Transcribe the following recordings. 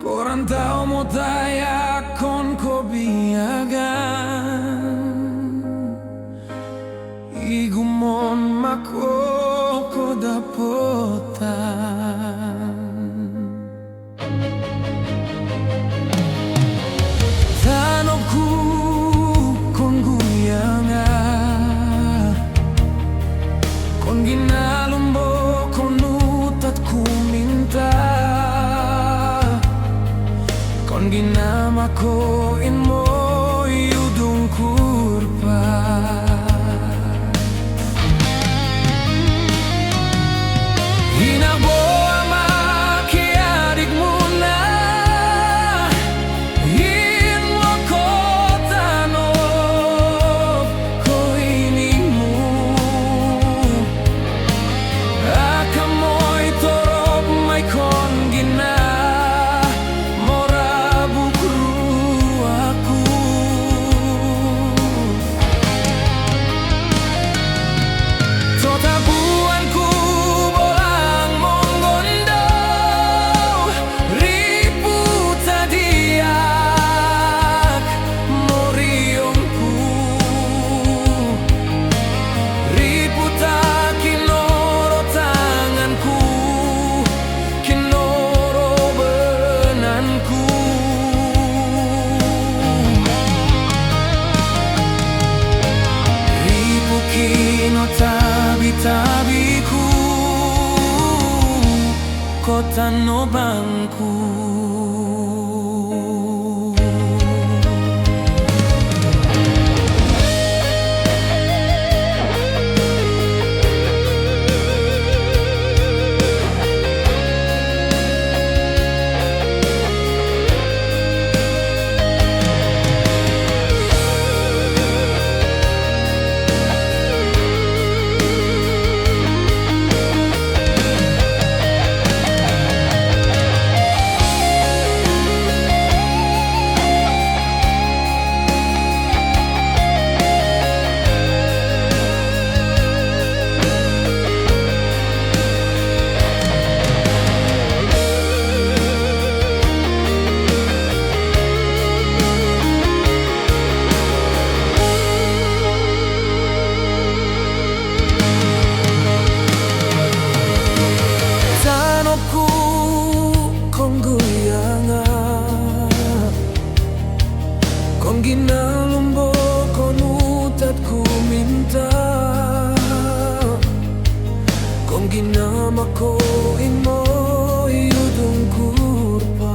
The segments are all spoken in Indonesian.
Korantau mo tayakon ko biyagan igumon mako ko dapotan tanokku kon guyanga kon ginalumbo kon utat ku minta kon ginama ko inmo yudung kurpa hinabo ama kiadik muna inmo ko tanop ko inimu akamoy torop may kon gina tabi-tabiku kota no bangku. Kung ginalumbo kon utat ku minta kung ginama ko inmo yudung kurpa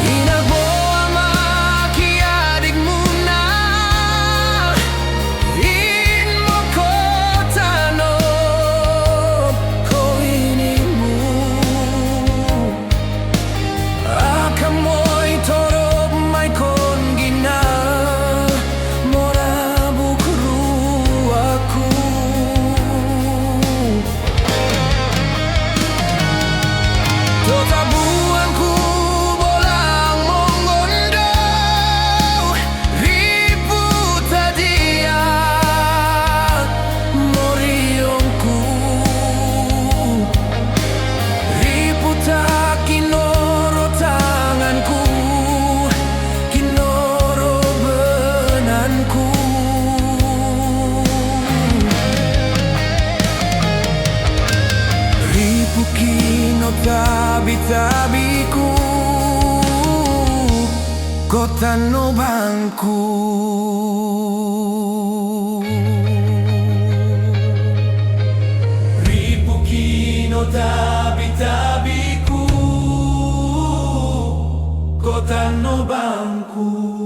hinabo ama kiadik muna inmo ko tanop ko inimu akamoy torop may kon gina mora bukru aku totabuanku bolang mongondo riputa dia moriongku riputa kinoro tanganku kinoro benanku ripu kino tabi-tabiku kota no bangku. Ripu kino tabi-tabiku kota no bangku.